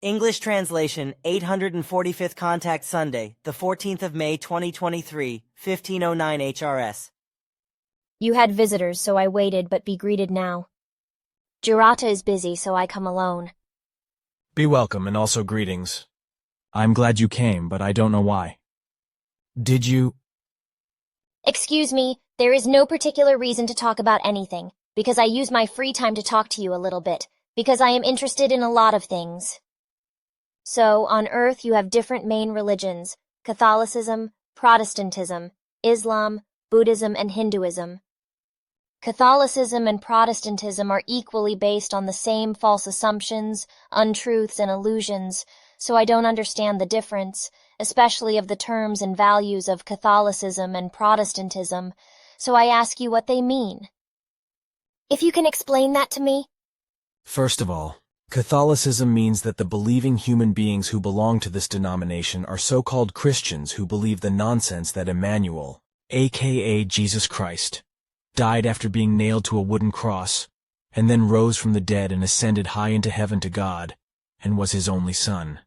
English translation, 845th Contact Sunday, the 14th of May 2023, 1509 HRS. You had visitors, so I waited, but be greeted now. Juraata is busy, so I come alone. Be welcome, and also greetings. I'm glad you came, but I don't know why. Did you? Excuse me, there is no particular reason to talk about anything, because I use my free time to talk to you a little bit, because I am interested in a lot of things. So, on Earth you have different main religions: Catholicism, Protestantism, Islam, Buddhism, and Hinduism. Catholicism and Protestantism are equally based on the same false assumptions, untruths, and illusions, so I don't understand the difference, especially of the terms and values of Catholicism and Protestantism, so I ask you what they mean. If you can explain that to me? First of all, Catholicism means that the believing human beings who belong to this denomination are so-called Christians who believe the nonsense that Emmanuel, aka Jesus Christ, died after being nailed to a wooden cross, and then rose from the dead and ascended high into heaven to God, and was his only son.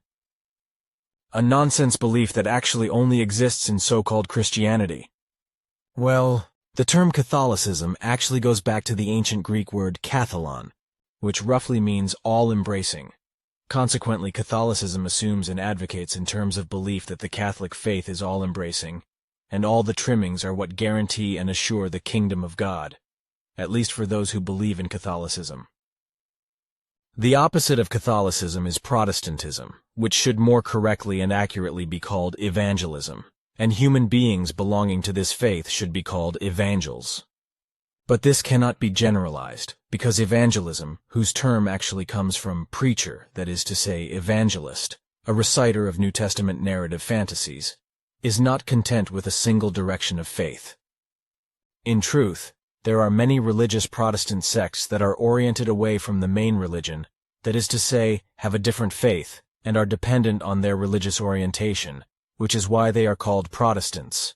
A nonsense belief that actually only exists in so-called Christianity. Well, the term Catholicism actually goes back to the ancient Greek word kathalon, which roughly means all-embracing. Consequently, Catholicism assumes and advocates in terms of belief that the Catholic faith is all-embracing, and all the trimmings are what guarantee and assure the kingdom of God, at least for those who believe in Catholicism. The opposite of Catholicism is Protestantism, which should more correctly and accurately be called evangelism, and human beings belonging to this faith should be called evangels. But this cannot be generalized, because evangelism, whose term actually comes from preacher, that is to say evangelist, a reciter of New Testament narrative fantasies, is not content with a single direction of faith. In truth, there are many religious Protestant sects that are oriented away from the main religion, that is to say, have a different faith, and are dependent on their religious orientation, which is why they are called Protestants.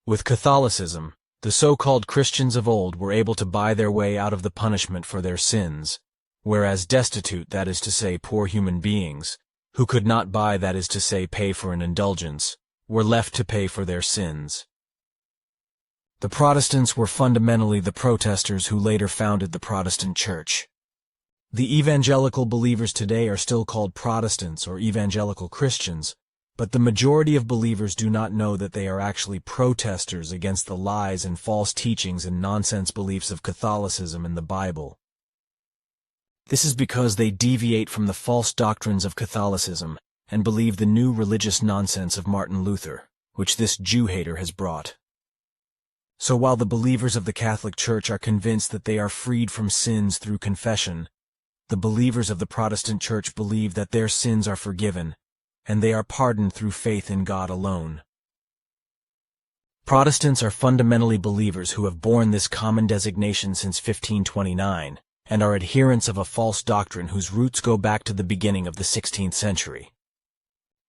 With Catholicism, the so-called Christians of old were able to buy their way out of the punishment for their sins, whereas destitute, that is to say poor human beings, who could not buy, that is to say pay for an indulgence, were left to pay for their sins. The Protestants were fundamentally the protesters who later founded the Protestant Church. The evangelical believers today are still called Protestants or evangelical Christians, but the majority of believers do not know that they are actually protesters against the lies and false teachings and nonsense beliefs of Catholicism and the Bible. This is because they deviate from the false doctrines of Catholicism and believe the new religious nonsense of Martin Luther, which this Jew-hater has brought. So while the believers of the Catholic Church are convinced that they are freed from sins through confession, the believers of the Protestant Church believe that their sins are forgiven, and they are pardoned through faith in God alone. Protestants are fundamentally believers who have borne this common designation since 1529, and are adherents of a false doctrine whose roots go back to the beginning of the 16th century.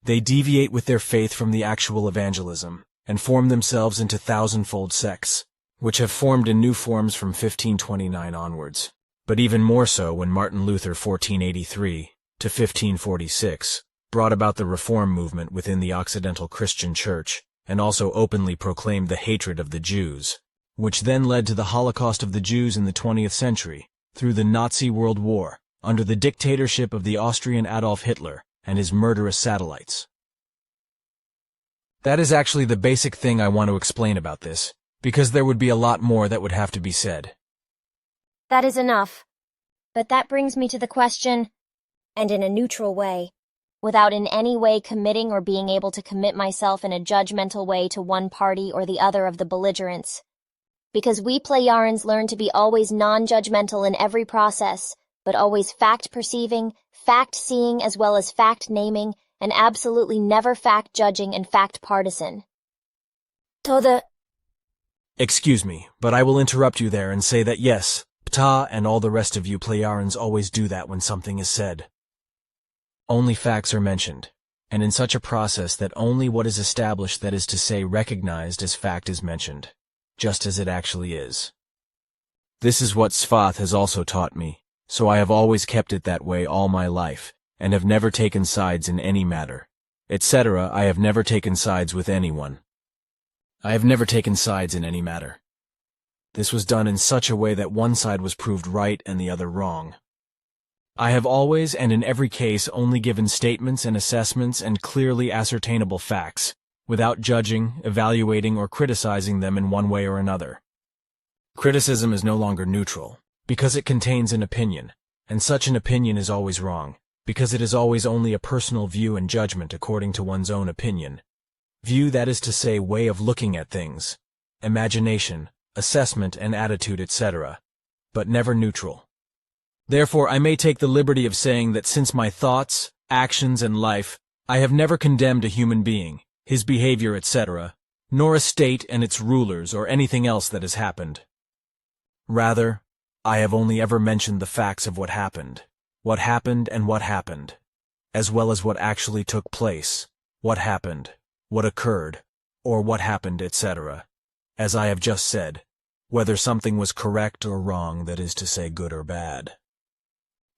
They deviate with their faith from the actual evangelism, and form themselves into thousandfold sects, which have formed in new forms from 1529 onwards, but even more so when Martin Luther 1483 to 1546 brought about the Reform movement within the Occidental Christian Church, and also openly proclaimed the hatred of the Jews, which then led to the Holocaust of the Jews in the 20th century, through the Nazi World War, under the dictatorship of the Austrian Adolf Hitler and his murderous satellites. That is actually the basic thing I want to explain about this, because there would be a lot more that would have to be said. That is enough. But that brings me to the question, and in a neutral way, without in any way committing or being able to commit myself in a judgmental way to one party or the other of the belligerents. Because we Plejarians learn to be always non-judgmental in every process, but always fact-perceiving, fact-seeing as well as fact-naming, and absolutely never fact-judging and fact-partisan. Excuse me, but I will interrupt you there and say that yes, Ptah and all the rest of you Plejarians always do that when something is said. Only facts are mentioned, and in such a process that only what is established, that is to say recognized as fact, is mentioned, just as it actually is. This is what Jjfa has also taught me, so I have always kept it that way all my life, and have never taken sides in any matter, etc. I have never taken sides with anyone. I have never taken sides in any matter. This was done in such a way that one side was proved right and the other wrong. I have always and in every case only given statements and assessments and clearly ascertainable facts, without judging, evaluating, or criticizing them in one way or another. Criticism is no longer neutral, because it contains an opinion, and such an opinion is always wrong, because it is always only a personal view and judgment according to one's own opinion. View, that is to say, way of looking at things, imagination, assessment and attitude, etc., but never neutral. Therefore, I may take the liberty of saying that since my thoughts, actions, and life, I have never condemned a human being, his behavior, etc., nor a state and its rulers or anything else that has happened. Rather, I have only ever mentioned the facts of what happened and what happened, as well as what actually took place, what happened, what occurred, or what happened, etc., as I have just said, whether something was correct or wrong, that is to say, good or bad.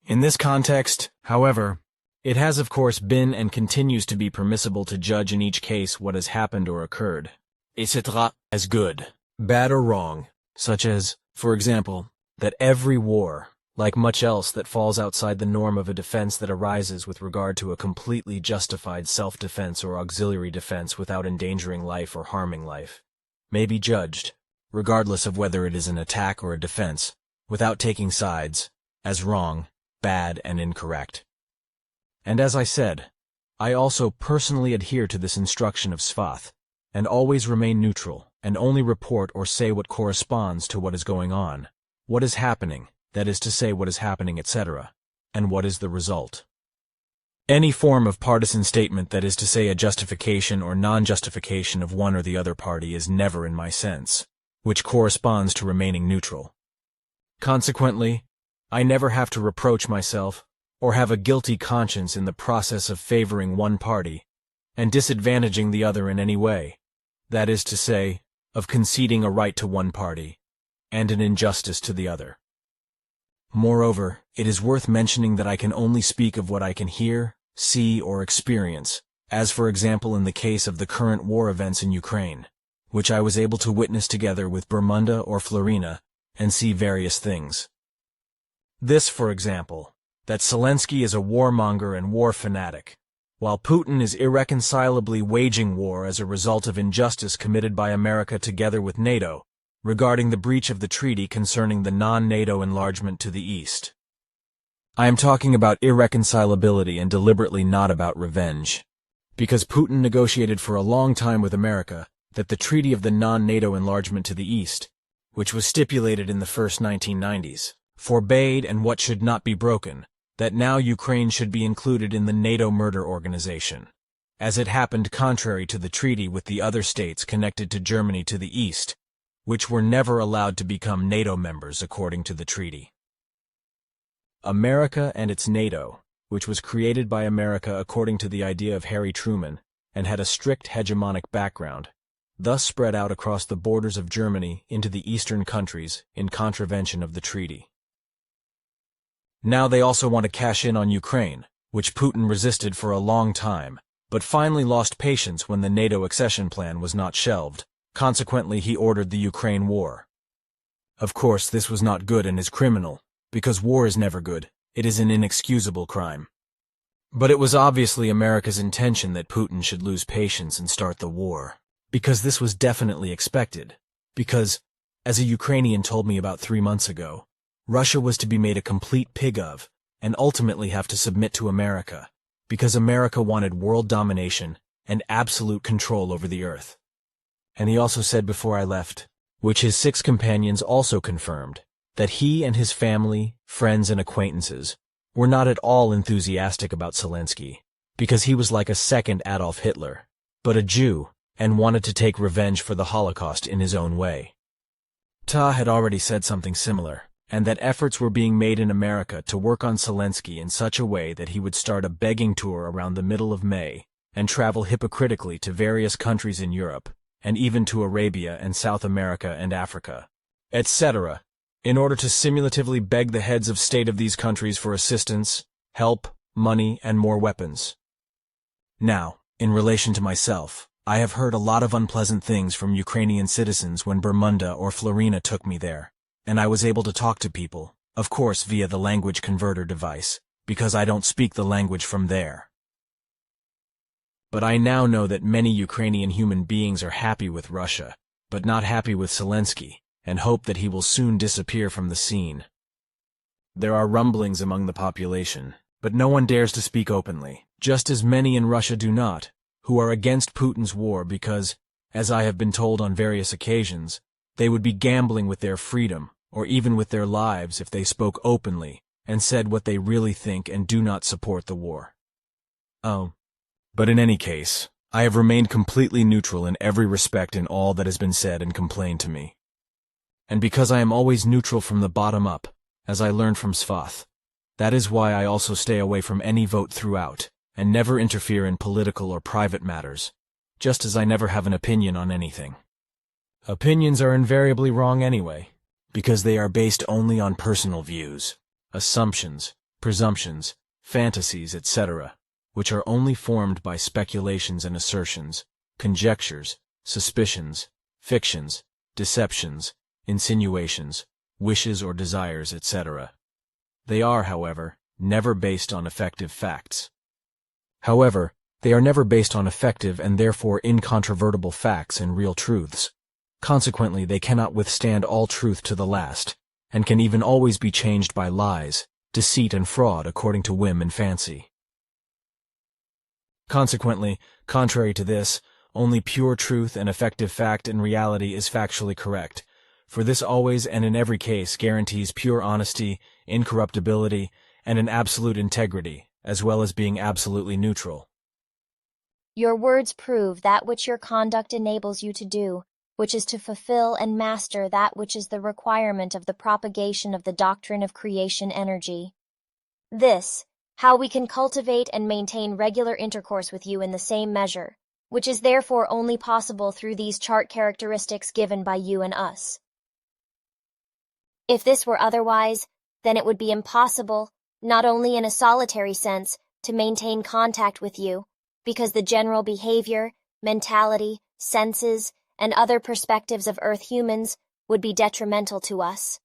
In this context, however, it has of course been and continues to be permissible to judge in each case what has happened or occurred, etc., as good, bad, or wrong, such as, for example, that every war, like much else that falls outside the norm of a defense that arises with regard to a completely justified self-defense or auxiliary defense without endangering life or harming life, may be judged, regardless of whether it is an attack or a defense, without taking sides, as wrong, bad, and incorrect. And as I said, I also personally adhere to this instruction of Jjfa, and always remain neutral, and only report or say what corresponds to what is going on, what is happening, that is to say, what is happening, etc., and what is the result. Any form of partisan statement, that is to say, a justification or non-justification of one or the other party, is never in my sense, which corresponds to remaining neutral. Consequently, I never have to reproach myself or have a guilty conscience in the process of favoring one party and disadvantaging the other in any way, that is to say, of conceding a right to one party and an injustice to the other. Moreover, it is worth mentioning that I can only speak of what I can hear, see, or experience, as for example in the case of the current war events in Ukraine, which I was able to witness together with Bermunda or Florina and see various things. This, for example, that Zelensky is a warmonger and war fanatic, while Putin is irreconcilably waging war as a result of injustice committed by America together with NATO, regarding the breach of the treaty concerning the non-NATO enlargement to the east. I am talking about irreconcilability and deliberately not about revenge, because Putin negotiated for a long time with America that the treaty of the non-NATO enlargement to the east, which was stipulated in the first 1990s, forbade and what should not be broken, that now Ukraine should be included in the NATO murder organization, as it happened contrary to the treaty with the other states connected to Germany to the east, which were never allowed to become NATO members according to the treaty. America and its NATO, which was created by America according to the idea of Harry Truman and had a strict hegemonic background, thus spread out across the borders of Germany into the eastern countries in contravention of the treaty. Now they also want to cash in on Ukraine, which Putin resisted for a long time, but finally lost patience when the NATO accession plan was not shelved. Consequently, he ordered the Ukraine war. Of course, this was not good and is criminal, because war is never good. It is an inexcusable crime. But it was obviously America's intention that Putin should lose patience and start the war, because this was definitely expected, because, as a Ukrainian told me about 3 months ago, Russia was to be made a complete pig of, and ultimately have to submit to America, because America wanted world domination and absolute control over the earth. And he also said before I left, which his 6 companions also confirmed, that he and his family, friends, and acquaintances were not at all enthusiastic about Zelensky, because he was like a second Adolf Hitler, but a Jew, and wanted to take revenge for the Holocaust in his own way. Ta had already said something similar, and that efforts were being made in America to work on Zelensky in such a way that he would start a begging tour around the middle of May and travel hypocritically to various countries in Europe, and even to Arabia and South America and Africa, etc., in order to simulatively beg the heads of state of these countries for assistance, help, money, and more weapons. Now, in relation to myself, I have heard a lot of unpleasant things from Ukrainian citizens when Bermunda or Florina took me there, and I was able to talk to people, of course via the language converter device, because I don't speak the language from there. But I now know that many Ukrainian human beings are happy with Russia, but not happy with Zelensky, and hope that he will soon disappear from the scene. There are rumblings among the population, but no one dares to speak openly, just as many in Russia do not, who are against Putin's war because, as I have been told on various occasions, they would be gambling with their freedom, or even with their lives if they spoke openly and said what they really think and do not support the war. Oh. But in any case, I have remained completely neutral in every respect in all that has been said and complained to me. And because I am always neutral from the bottom up, as I learned from Jjfa, that is why I also stay away from any vote throughout, and never interfere in political or private matters, just as I never have an opinion on anything. Opinions are invariably wrong anyway, because they are based only on personal views, assumptions, presumptions, fantasies, etc., which are only formed by speculations and assertions, conjectures, suspicions, fictions, deceptions, insinuations, wishes or desires, etc. They are, however, never based on effective facts. However, they are never based on effective and therefore incontrovertible facts and real truths. Consequently, they cannot withstand all truth to the last, and can even always be changed by lies, deceit and fraud according to whim and fancy. Consequently, contrary to this, only pure truth and effective fact in reality is factually correct, for this always and in every case guarantees pure honesty, incorruptibility, and an absolute integrity, as well as being absolutely neutral. Your words prove that which your conduct enables you to do, which is to fulfill and master that which is the requirement of the propagation of the doctrine of creation energy. This, how we can cultivate and maintain regular intercourse with you in the same measure, which is therefore only possible through these chart characteristics given by you and us. If this were otherwise, then it would be impossible, not only in a solitary sense, to maintain contact with you, because the general behavior, mentality, senses, and other perspectives of Earth humans would be detrimental to us.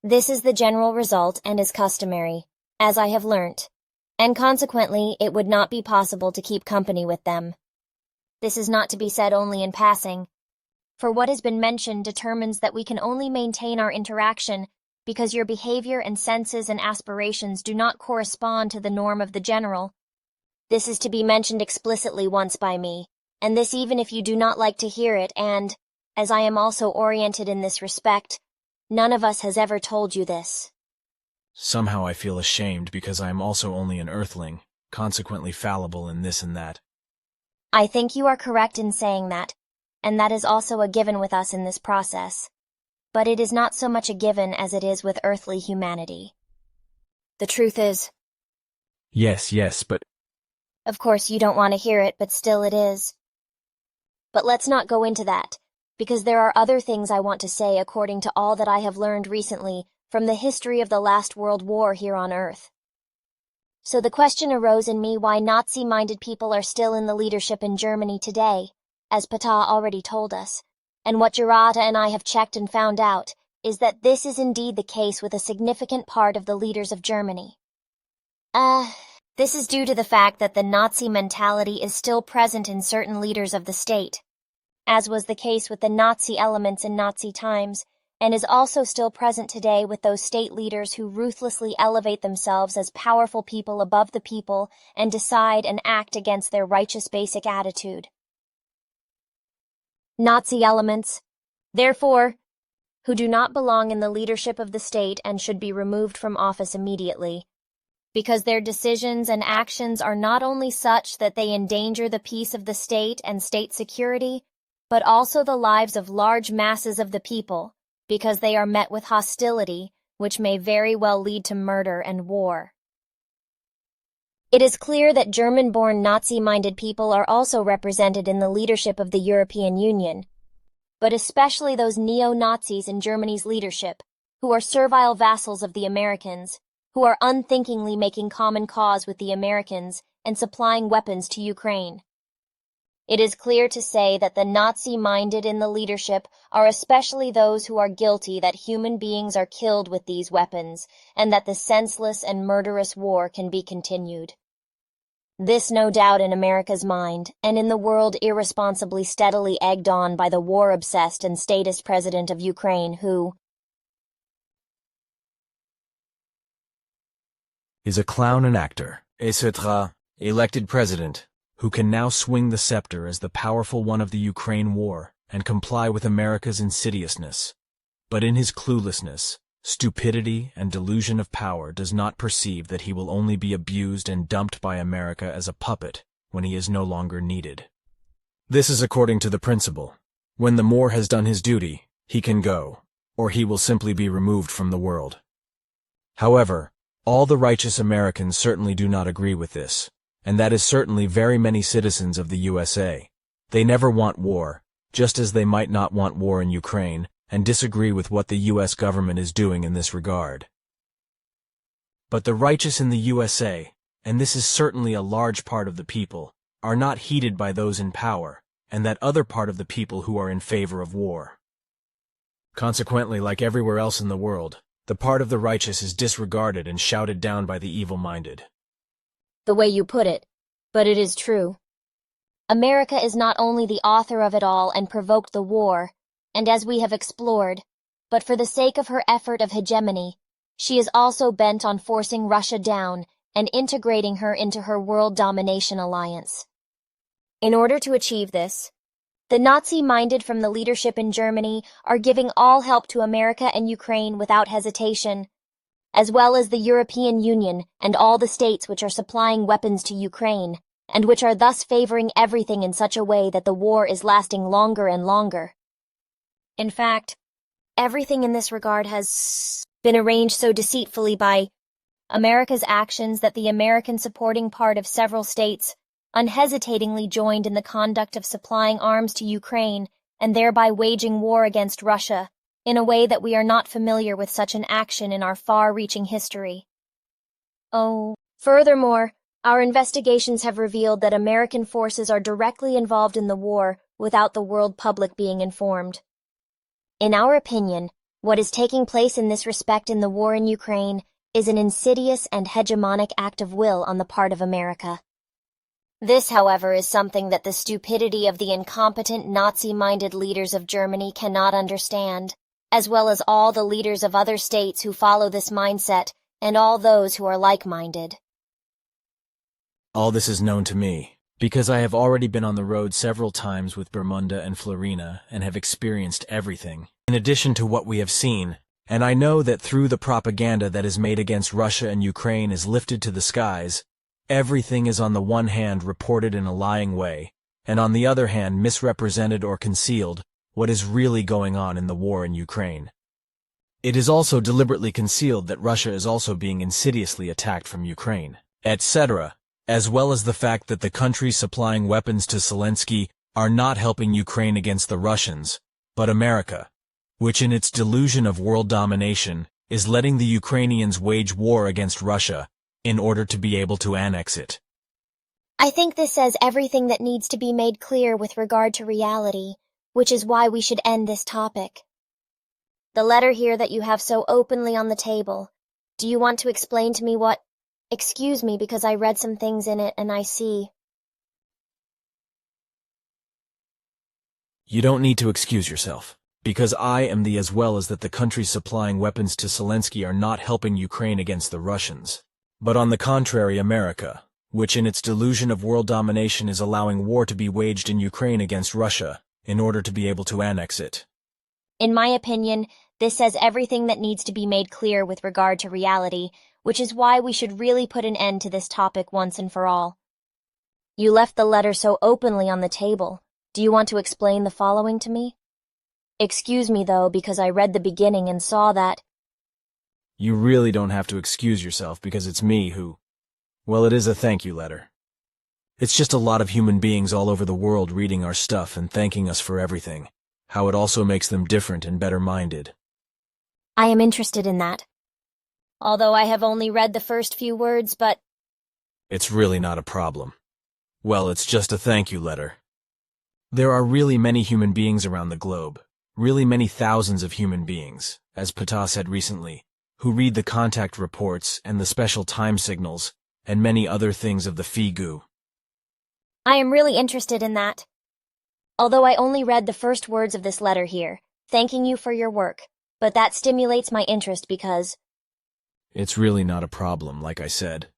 This is the general result and is customary, as I have learnt, and consequently it would not be possible to keep company with them. This is not to be said only in passing, for what has been mentioned determines that we can only maintain our interaction because your behavior and senses and aspirations do not correspond to the norm of the general. This is to be mentioned explicitly once by me, and this even if you do not like to hear it, and, as I am also oriented in this respect, none of us has ever told you this. Somehow I feel ashamed because I am also only an earthling, consequently fallible in this and that. I think you are correct in saying that, and that is also a given with us in this process. But it is not so much a given as it is with earthly humanity. The truth is... Yes, but... Of course you don't want to hear it, but still it is. But let's not go into that, because there are other things I want to say according to all that I have learned recently from the history of the last World War here on Earth. So the question arose in me why Nazi-minded people are still in the leadership in Germany today, as Ptah already told us, and what Juraata and I have checked and found out is that this is indeed the case with a significant part of the leaders of Germany. This is due to the fact that the Nazi mentality is still present in certain leaders of the state, as was the case with the Nazi elements in Nazi times, and is also still present today with those state leaders who ruthlessly elevate themselves as powerful people above the people and decide and act against their righteous basic attitude. Nazi elements, therefore, who do not belong in the leadership of the state and should be removed from office immediately, because their decisions and actions are not only such that they endanger the peace of the state and state security, but also the lives of large masses of the people, because they are met with hostility, which may very well lead to murder and war. It is clear that German-born Nazi-minded people are also represented in the leadership of the European Union, but especially those neo-Nazis in Germany's leadership, who are servile vassals of the Americans, who are unthinkingly making common cause with the Americans and supplying weapons to Ukraine. It is clear to say that the Nazi-minded in the leadership are especially those who are guilty that human beings are killed with these weapons and that the senseless and murderous war can be continued. This no doubt in America's mind, and in the world irresponsibly steadily egged on by the war-obsessed and statist president of Ukraine who is a clown and actor, etc., elected president, who can now swing the scepter as the powerful one of the Ukraine war and comply with America's insidiousness. But in his cluelessness, stupidity, and delusion of power does not perceive that he will only be abused and dumped by America as a puppet when he is no longer needed. This is according to the principle, when the Moor has done his duty, he can go, or he will simply be removed from the world. However, all the righteous Americans certainly do not agree with this, and that is certainly very many citizens of the USA. They never want war, just as they might not want war in Ukraine, and disagree with what the U.S. government is doing in this regard. But the righteous in the USA, and this is certainly a large part of the people, are not heeded by those in power, and that other part of the people who are in favor of war. Consequently, like everywhere else in the world, the part of the righteous is disregarded and shouted down by the evil-minded. The way you put it, but it is true. America is not only the author of it all and provoked the war, and as we have explored, but for the sake of her effort of hegemony, she is also bent on forcing Russia down and integrating her into her world domination alliance. In order to achieve this, the Nazi-minded from the leadership in Germany are giving all help to America and Ukraine without hesitation, as well as the European Union and all the states which are supplying weapons to Ukraine, and which are thus favoring everything in such a way that the war is lasting longer and longer. In fact, everything in this regard has been arranged so deceitfully by America's actions that the American supporting part of several states unhesitatingly joined in the conduct of supplying arms to Ukraine and thereby waging war against Russia in a way that we are not familiar with such an action in our far-reaching history. Furthermore, our investigations have revealed that American forces are directly involved in the war without the world public being informed. In our opinion, what is taking place in this respect in the war in Ukraine is an insidious and hegemonic act of will on the part of America. This, however, is something that the stupidity of the incompetent Nazi-minded leaders of Germany cannot understand, as well as all the leaders of other states who follow this mindset and all those who are like-minded. All this is known to me, because I have already been on the road several times with Bermunda and Florina and have experienced everything, in addition to what we have seen, and I know that through the propaganda that is made against Russia and Ukraine is lifted to the skies, everything is on the one hand reported in a lying way, and on the other hand misrepresented or concealed what is really going on in the war in Ukraine. It is also deliberately concealed that Russia is also being insidiously attacked from Ukraine, etc., as well as the fact that the countries supplying weapons to Zelensky are not helping Ukraine against the Russians, but America, which in its delusion of world domination is letting the Ukrainians wage war against Russia in order to be able to annex it. I think this says everything that needs to be made clear with regard to reality, which is why we should end this topic. The letter here that you have so openly on the table, do you want to explain to me what— Excuse me, because I read some things in it and I see. You don't need to excuse yourself, because I am the as well as that the countries supplying weapons to Zelensky are not helping Ukraine against the Russians. But on the contrary, America, which in its delusion of world domination is allowing war to be waged in Ukraine against Russia in order to be able to annex it. In my opinion, this says everything that needs to be made clear with regard to reality, which is why we should really put an end to this topic once and for all. You left the letter so openly on the table. Do you want to explain the following to me? Excuse me, though, because I read the beginning and saw that— You really don't have to excuse yourself because it's me who— Well, it is a thank you letter. It's just a lot of human beings all over the world reading our stuff and thanking us for everything, how it also makes them different and better-minded. I am interested in that. although I have only read the first few words, but It's really not a problem. Well, it's just a thank you letter. There are really many human beings around the globe, really many thousands of human beings, as Ptah said recently, who read the contact reports and the special time signals and many other things of the Figu. I am really interested in that. Although I only read the first words of this letter here, thanking you for your work, but that stimulates my interest because It's really not a problem, like I said.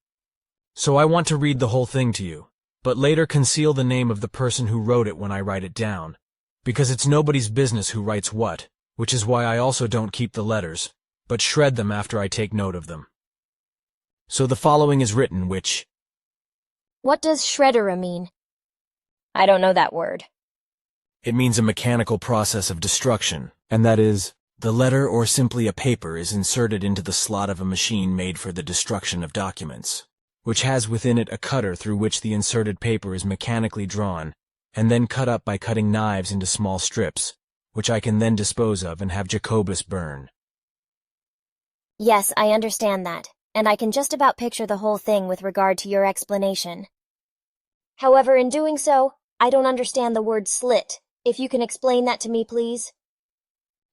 So I want to read the whole thing to you, but later conceal the name of the person who wrote it when I write it down, because it's nobody's business who writes what, which is why I also don't keep the letters, but shred them after I take note of them. So the following is written, which... What does shreddera mean? I don't know that word. It means a mechanical process of destruction, and that is, the letter or simply a paper is inserted into the slot of a machine made for the destruction of documents, which has within it a cutter through which the inserted paper is mechanically drawn, and then cut up by cutting knives into small strips, which I can then dispose of and have Jacobus burn. Yes, I understand that, and I can just about picture the whole thing with regard to your explanation. However, in doing so, I don't understand the word slit. If you can explain that to me, please.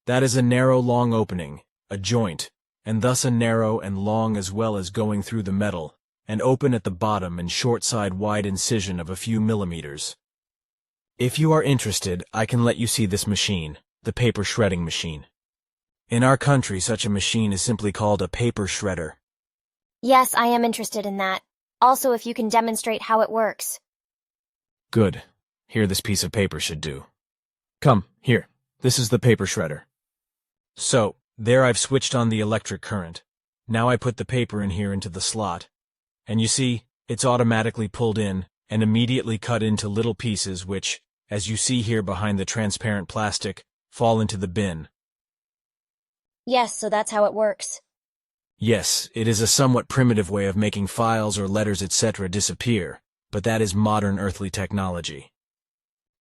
That is a narrow, long opening, a joint, and thus a narrow and long as well as going through the metal, and open at the bottom and short side wide incision of a few millimeters. If you are interested, I can let you see this machine, the paper shredding machine. In our country, such a machine is simply called a paper shredder. Yes, I am interested in that. Also, if you can demonstrate how it works. Good. Here this piece of paper should do. Come, here. This is the paper shredder. So, there I've switched on the electric current. Now I put the paper in here into the slot. And you see, it's automatically pulled in and immediately cut into little pieces which, as you see here behind the transparent plastic, fall into the bin. Yes, so that's how it works. Yes, it is a somewhat primitive way of making files or letters etc. disappear, but that is modern earthly technology.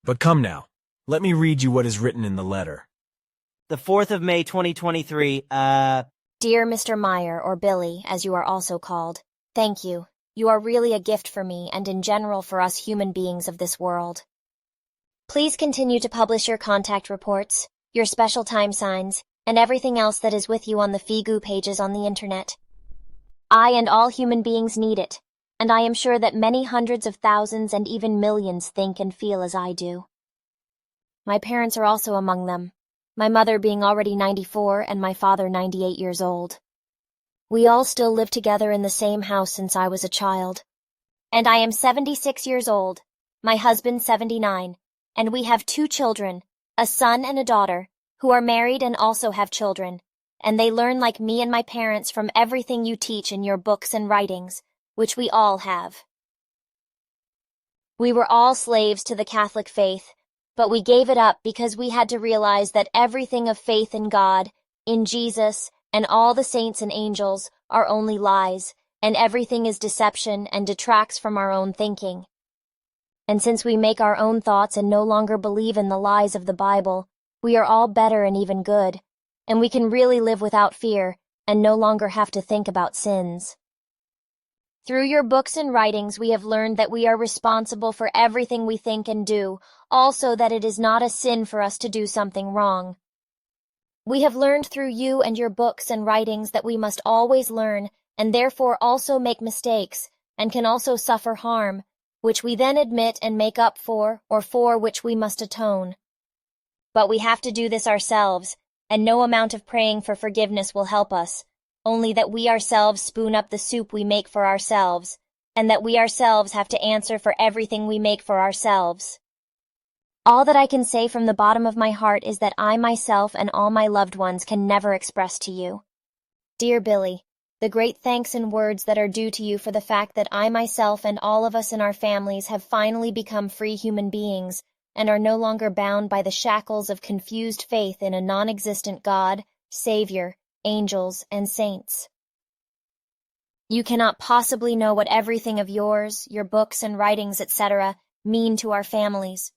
But come now, let me read you what is written in the letter. The 4th of May 2023, Dear Mr. Meyer, or Billy, as you are also called, thank you. You are really a gift for me and in general for us human beings of this world. Please continue to publish your contact reports, your special time signs, and everything else that is with you on the Figu pages on the internet. I and all human beings need it, and I am sure that many hundreds of thousands and even millions think and feel as I do. My parents are also among them, my mother being already 94 and my father 98 years old. We all still live together in the same house since I was a child. And I am 76 years old, my husband 79, and we have 2 children, a son and a daughter, who are married and also have children, and they learn like me and my parents from everything you teach in your books and writings, which we all have. We were all slaves to the Catholic faith, but we gave it up because we had to realize that everything of faith in God, in Jesus, and all the saints and angels are only lies, and everything is deception and detracts from our own thinking. And since we make our own thoughts and no longer believe in the lies of the Bible, we are all better and even good, and we can really live without fear and no longer have to think about sins. Through your books and writings, we have learned that we are responsible for everything we think and do, also that it is not a sin for us to do something wrong. We have learned through you and your books and writings that we must always learn and therefore also make mistakes and can also suffer harm, which we then admit and make up for or for which we must atone. But we have to do this ourselves, and no amount of praying for forgiveness will help us, only that we ourselves spoon up the soup we make for ourselves, and that we ourselves have to answer for everything we make for ourselves. All that I can say from the bottom of my heart is that I myself and all my loved ones can never express to you. Dear Billy, the great thanks and words that are due to you for the fact that I myself and all of us in our families have finally become free human beings and are no longer bound by the shackles of confused faith in a non-existent God, Savior, angels, and saints. You cannot possibly know what everything of yours, your books and writings, etc., mean to our families.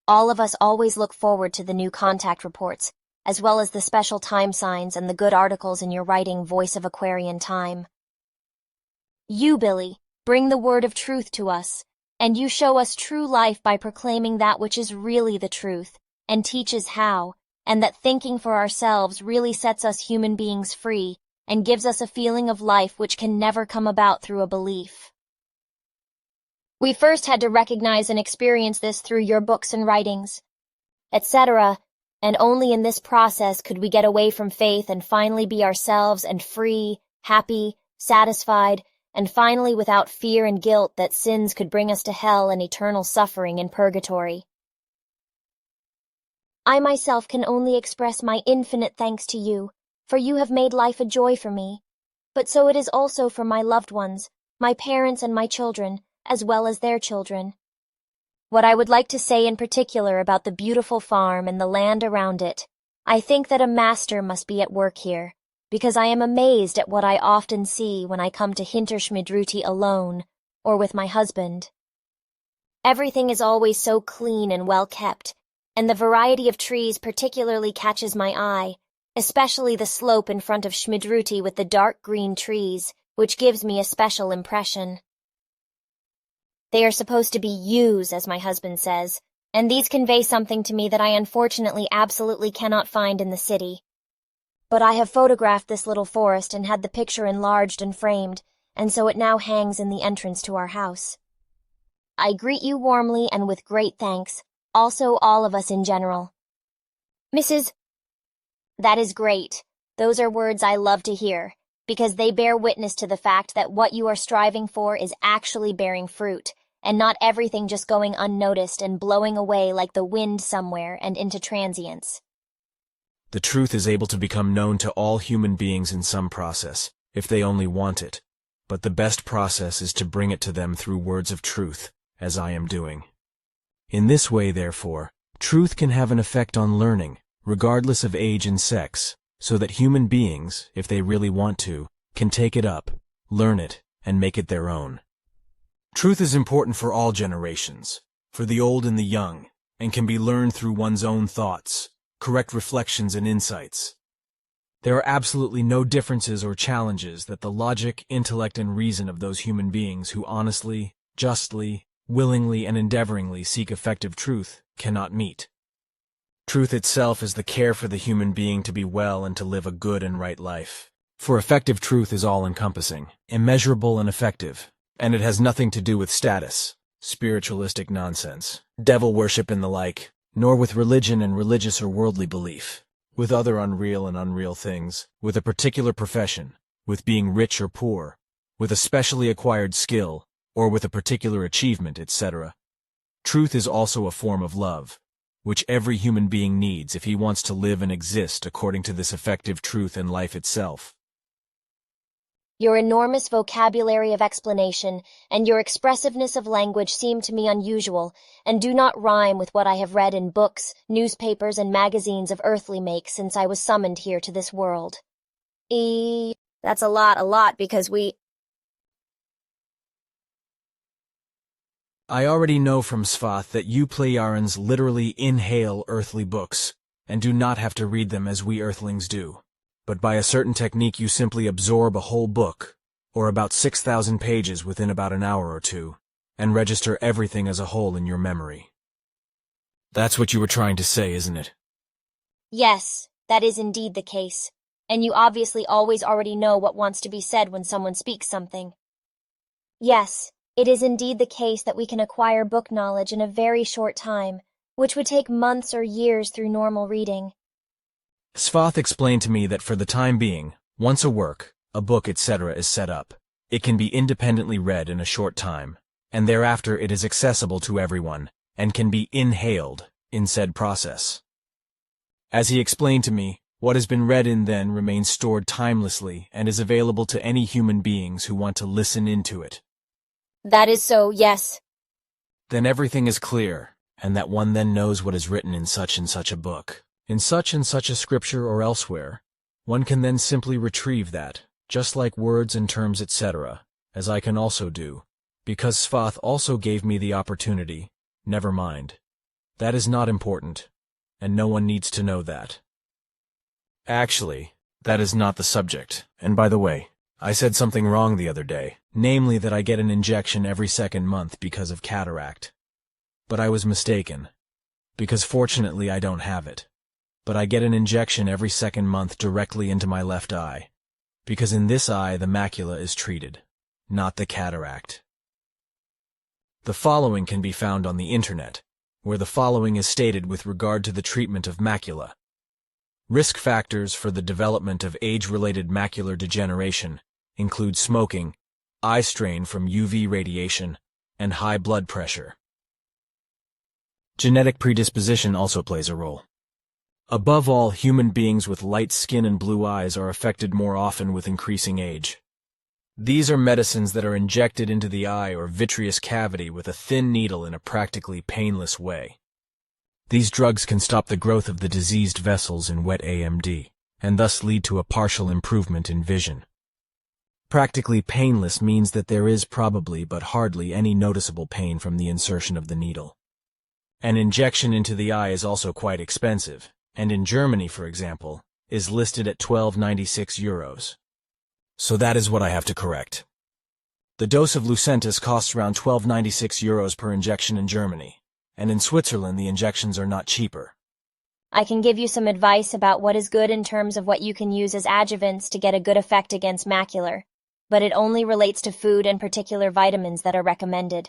All of us always look forward to the new contact reports, as well as the special time signs and the good articles in your writing Voice of Aquarian Time. You, Billy, bring the word of truth to us, and you show us true life by proclaiming that which is really the truth, and teaches how, and that thinking for ourselves really sets us human beings free, and gives us a feeling of life which can never come about through a belief. We first had to recognize and experience this through your books and writings, etc., and only in this process could we get away from faith and finally be ourselves and free, happy, satisfied, and finally without fear and guilt that sins could bring us to hell and eternal suffering in purgatory. I myself can only express my infinite thanks to you, for you have made life a joy for me, but so it is also for my loved ones, my parents and my children, as well as their children. What I would like to say in particular about the beautiful farm and the land around it, I think that a master must be at work here, because I am amazed at what I often see when I come to Hinterschmidruti alone, or with my husband. Everything is always so clean and well kept, and the variety of trees particularly catches my eye, especially the slope in front of Schmidruti with the dark green trees, which gives me a special impression. They are supposed to be yews, as my husband says, and these convey something to me that I unfortunately absolutely cannot find in the city. But I have photographed this little forest and had the picture enlarged and framed, and so it now hangs in the entrance to our house. I greet you warmly and with great thanks, also all of us in general. Mrs. That is great. Those are words I love to hear, because they bear witness to the fact that what you are striving for is actually bearing fruit, and not everything just going unnoticed and blowing away like the wind somewhere and into transience. The truth is able to become known to all human beings in some process, if they only want it. But the best process is to bring it to them through words of truth, as I am doing. In this way, therefore, truth can have an effect on learning, regardless of age and sex, so that human beings, if they really want to, can take it up, learn it, and make it their own. Truth is important for all generations, for the old and the young, and can be learned through one's own thoughts, correct reflections and insights. There are absolutely no differences or challenges that the logic, intellect, and reason of those human beings who honestly, justly, willingly, and endeavoringly seek effective truth cannot meet. Truth itself is the care for the human being to be well and to live a good and right life. For effective truth is all-encompassing, immeasurable and effective, and it has nothing to do with status, spiritualistic nonsense, devil worship and the like, nor with religion and religious or worldly belief, with other unreal and unreal things, with a particular profession, with being rich or poor, with a specially acquired skill, or with a particular achievement, etc. Truth is also a form of love, which every human being needs if he wants to live and exist according to this effective truth and life itself. Your enormous vocabulary of explanation and your expressiveness of language seem to me unusual and do not rhyme with what I have read in books, newspapers, and magazines of earthly make since I was summoned here to this world. That's a lot, because I already know from Jjfa that you Plejarans literally inhale earthly books, and do not have to read them as we earthlings do. But by a certain technique you simply absorb a whole book, or about 6,000 pages within about an hour or two, and register everything as a whole in your memory. That's what you were trying to say, isn't it? Yes, that is indeed the case, and you obviously always already know what wants to be said when someone speaks something. Yes, it is indeed the case that we can acquire book knowledge in a very short time, which would take months or years through normal reading. Jjfa explained to me that for the time being, once a work, a book, etc. is set up, it can be independently read in a short time, and thereafter it is accessible to everyone, and can be inhaled in said process. As he explained to me, what has been read in then remains stored timelessly and is available to any human beings who want to listen into it. That is so, yes. Then everything is clear, and that one then knows what is written in such and such a book, in such and such a scripture or elsewhere. One can then simply retrieve that, just like words and terms, etc., as I can also do, because Jjfa also gave me the opportunity. Never mind. That is not important, and no one needs to know that. Actually, that is not the subject. And by the way, I said something wrong the other day, namely that I get an injection every second month because of cataract. But I was mistaken, because fortunately I don't have it. But I get an injection every second month directly into my left eye, because in this eye the macula is treated, not the cataract. The following can be found on the internet, where the following is stated with regard to the treatment of macula. Risk factors for the development of age-related macular degeneration include smoking, eye strain from UV radiation, and high blood pressure. Genetic predisposition also plays a role. Above all, human beings with light skin and blue eyes are affected more often with increasing age. These are medicines that are injected into the eye or vitreous cavity with a thin needle in a practically painless way. These drugs can stop the growth of the diseased vessels in wet AMD, and thus lead to a partial improvement in vision. Practically painless means that there is probably but hardly any noticeable pain from the insertion of the needle. An injection into the eye is also quite expensive, and in Germany, for example, is listed at €12.96. So that is what I have to correct. The dose of Lucentis costs around €12.96 per injection in Germany, and in Switzerland the injections are not cheaper. I can give you some advice about what is good in terms of what you can use as adjuvants to get a good effect against macular, but it only relates to food and particular vitamins that are recommended.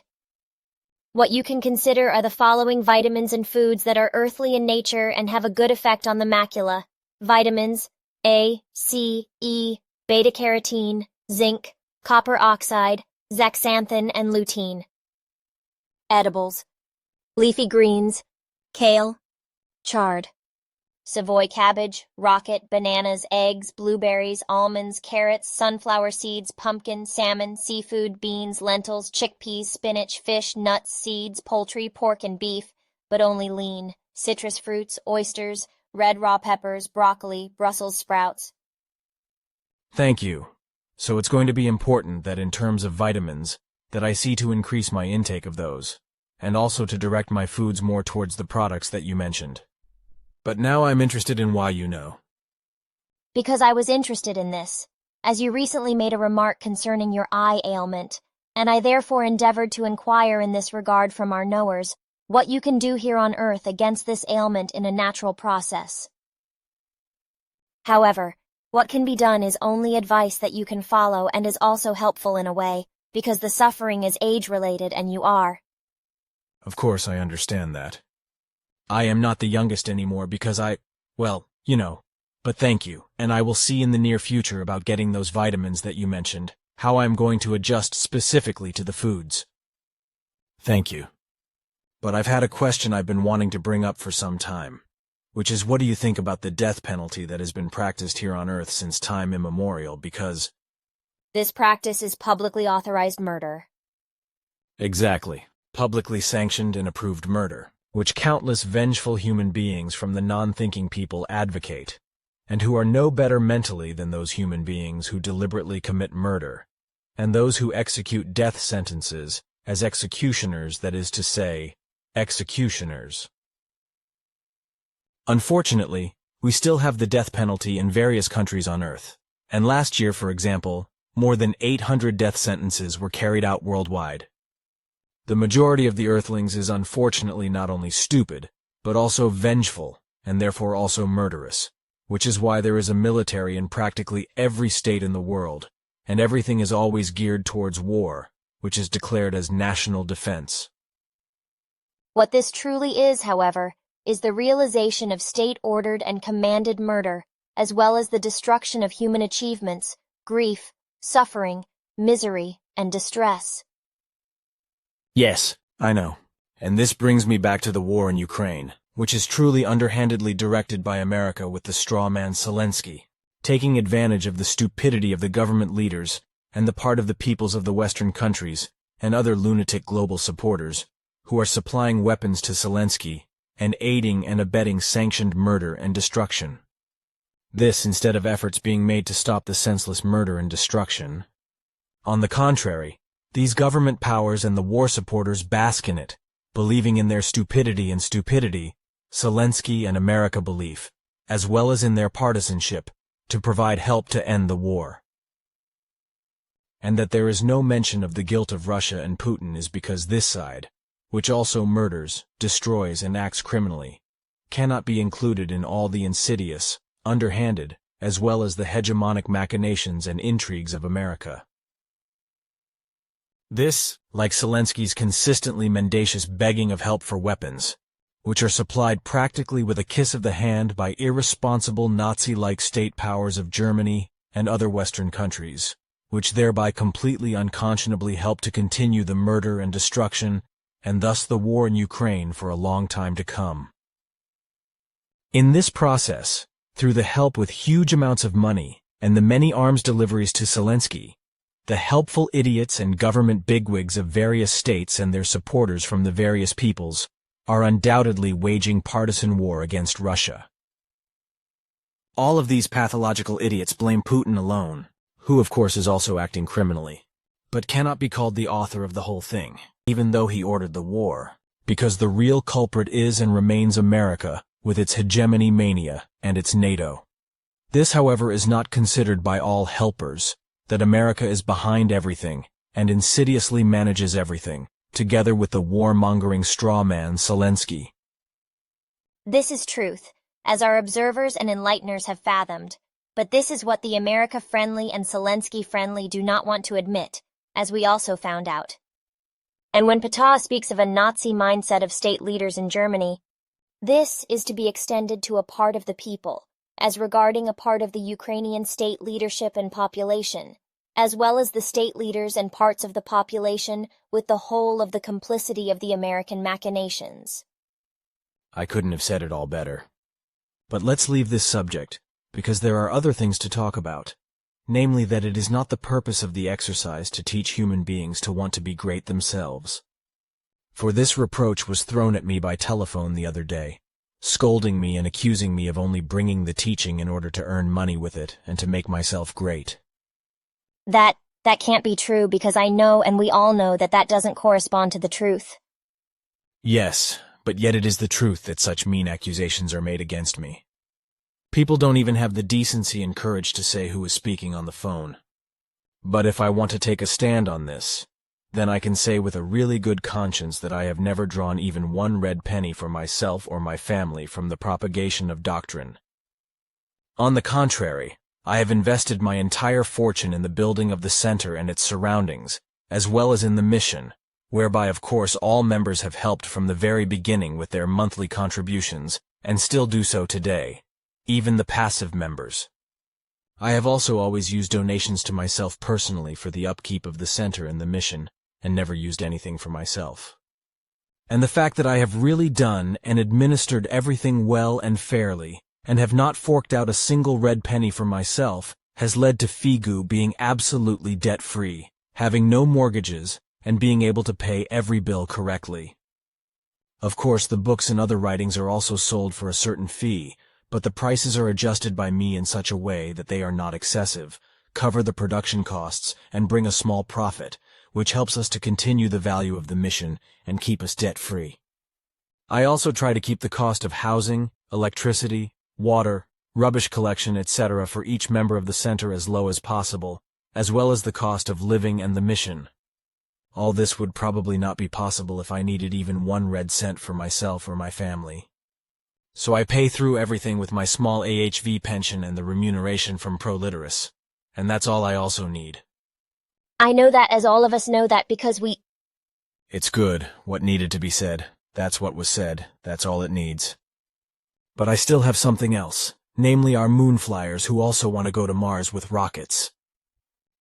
What you can consider are the following vitamins and foods that are earthly in nature and have a good effect on the macula. Vitamins A, C, E, beta-carotene, zinc, copper oxide, zeaxanthin, and lutein. Edibles: leafy greens, kale, chard, Savoy cabbage, rocket, bananas, eggs, blueberries, almonds, carrots, sunflower seeds, pumpkin, salmon, seafood, beans, lentils, chickpeas, spinach, fish, nuts, seeds, poultry, pork, and beef, but only lean, citrus fruits, oysters, red raw peppers, broccoli, Brussels sprouts. Thank you. So it's going to be important that in terms of vitamins, that I see to increase my intake of those, and also to direct my foods more towards the products that you mentioned. But now I'm interested in why you know. Because I was interested in this, as you recently made a remark concerning your eye ailment, and I therefore endeavored to inquire in this regard from our knowers what you can do here on earth against this ailment in a natural process. However, what can be done is only advice that you can follow and is also helpful in a way, because the suffering is age-related and you are. Of course I understand that. I am not the youngest anymore because well, you know. But thank you, and I will see in the near future about getting those vitamins that you mentioned, how I'm going to adjust specifically to the foods. Thank you. But I've had a question I've been wanting to bring up for some time, which is what do you think about the death penalty that has been practiced here on Earth since time immemorial because... This practice is publicly authorized murder. Exactly. Publicly sanctioned and approved murder, which countless vengeful human beings from the non-thinking people advocate, and who are no better mentally than those human beings who deliberately commit murder, and those who execute death sentences as executioners, that is to say, executioners. Unfortunately, we still have the death penalty in various countries on Earth, and last year, for example, more than 800 death sentences were carried out worldwide. The majority of the Earthlings is unfortunately not only stupid, but also vengeful, and therefore also murderous, which is why there is a military in practically every state in the world, and everything is always geared towards war, which is declared as national defense. What this truly is, however, is the realization of state-ordered and commanded murder, as well as the destruction of human achievements, grief, suffering, misery, and distress. Yes, I know. And this brings me back to the war in Ukraine, which is truly underhandedly directed by America with the straw man Zelensky, taking advantage of the stupidity of the government leaders and the part of the peoples of the Western countries and other lunatic global supporters who are supplying weapons to Zelensky and aiding and abetting sanctioned murder and destruction. This instead of efforts being made to stop the senseless murder and destruction. On the contrary, these government powers and the war supporters bask in it, believing in their stupidity and stupidity, Zelensky and America belief, as well as in their partisanship, to provide help to end the war. And that there is no mention of the guilt of Russia and Putin is because this side, which also murders, destroys, and acts criminally, cannot be included in all the insidious, underhanded, as well as the hegemonic machinations and intrigues of America. This, like Zelensky's consistently mendacious begging of help for weapons, which are supplied practically with a kiss of the hand by irresponsible Nazi-like state powers of Germany and other Western countries, which thereby completely unconscionably help to continue the murder and destruction, and thus the war in Ukraine for a long time to come. In this process, through the help with huge amounts of money and the many arms deliveries to Zelensky, the helpful idiots and government bigwigs of various states and their supporters from the various peoples are undoubtedly waging partisan war against Russia. All of these pathological idiots blame Putin alone, who of course is also acting criminally, but cannot be called the author of the whole thing, even though he ordered the war, because the real culprit is and remains America with its hegemony mania and its NATO. This, however, is not considered by all helpers, that America is behind everything and insidiously manages everything, together with the warmongering straw man Zelensky. This is truth, as our observers and enlighteners have fathomed, but this is what the America-friendly and Zelensky-friendly do not want to admit, as we also found out. And when Ptah speaks of a Nazi mindset of state leaders in Germany, this is to be extended to a part of the people, as regarding a part of the Ukrainian state leadership and population, as well as the state leaders and parts of the population with the whole of the complicity of the American machinations. I couldn't have said it all better. But let's leave this subject, because there are other things to talk about, namely that it is not the purpose of the exercise to teach human beings to want to be great themselves. For this reproach was thrown at me by telephone the other day, scolding me and accusing me of only bringing the teaching in order to earn money with it and to make myself great. That can't be true, because I know and we all know that that doesn't correspond to the truth. Yes, but yet it is the truth that such mean accusations are made against me. People don't even have the decency and courage to say who is speaking on the phone. But if I want to take a stand on this, then I can say with a really good conscience that I have never drawn even one red penny for myself or my family from the propagation of doctrine. On the contrary, I have invested my entire fortune in the building of the center and its surroundings, as well as in the mission, whereby of course all members have helped from the very beginning with their monthly contributions, and still do so today, even the passive members. I have also always used donations to myself personally for the upkeep of the center and the mission, and never used anything for myself. And the fact that I have really done and administered everything well and fairly, and have not forked out a single red penny for myself, has led to Figu being absolutely debt-free, having no mortgages, and being able to pay every bill correctly. Of course, the books and other writings are also sold for a certain fee, but the prices are adjusted by me in such a way that they are not excessive, cover the production costs, and bring a small profit, which helps us to continue the value of the mission and keep us debt-free. I also try to keep the cost of housing, electricity, water, rubbish collection, etc. for each member of the center as low as possible, as well as the cost of living and the mission. All this would probably not be possible if I needed even 1 red cent for myself or my family. So I pay through everything with my small AHV pension and the remuneration from Proliteris, and that's all I also need. I know that, as all of us know that, because we... It's good. What needed to be said. That's what was said. That's all it needs. But I still have something else, namely our moon flyers who also want to go to Mars with rockets.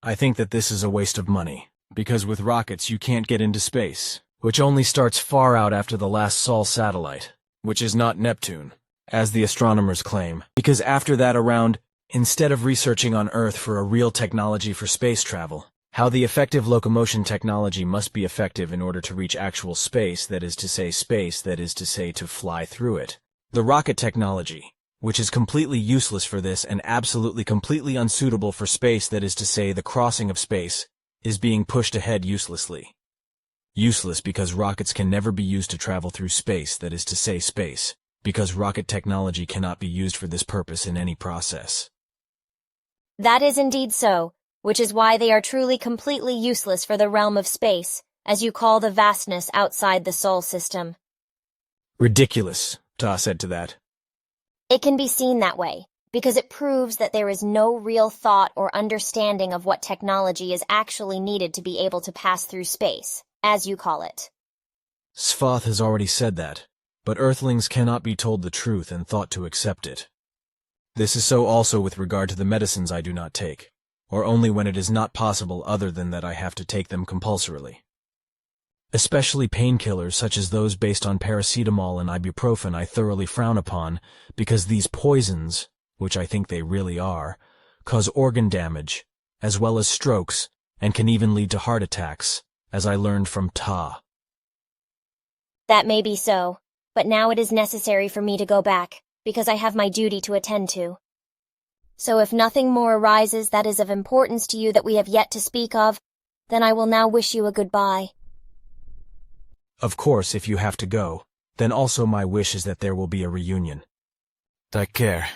I think that this is a waste of money, because with rockets you can't get into space, which only starts far out after the last Sol satellite, which is not Neptune, as the astronomers claim, because after that around, instead of researching on Earth for a real technology for space travel, how the effective locomotion technology must be effective in order to reach actual space, that is to say to fly through it. The rocket technology, which is completely useless for this and absolutely completely unsuitable for space, that is to say the crossing of space, is being pushed ahead uselessly. Useless because rockets can never be used to travel through space, that is to say space, because rocket technology cannot be used for this purpose in any process. That is indeed so, which is why they are truly completely useless for the realm of space, as you call the vastness outside the Sol system. Ridiculous, Ta said to that. It can be seen that way, because it proves that there is no real thought or understanding of what technology is actually needed to be able to pass through space, as you call it. Jjfa has already said that, but Earthlings cannot be told the truth and thought to accept it. This is so also with regard to the medicines I do not take, or only when it is not possible other than that I have to take them compulsorily. Especially painkillers such as those based on paracetamol and ibuprofen I thoroughly frown upon, because these poisons, which I think they really are, cause organ damage, as well as strokes, and can even lead to heart attacks, as I learned from Ta. That may be so, but now it is necessary for me to go back, because I have my duty to attend to. So if nothing more arises that is of importance to you that we have yet to speak of, then I will now wish you a goodbye. Of course, if you have to go, then also my wish is that there will be a reunion. Take care.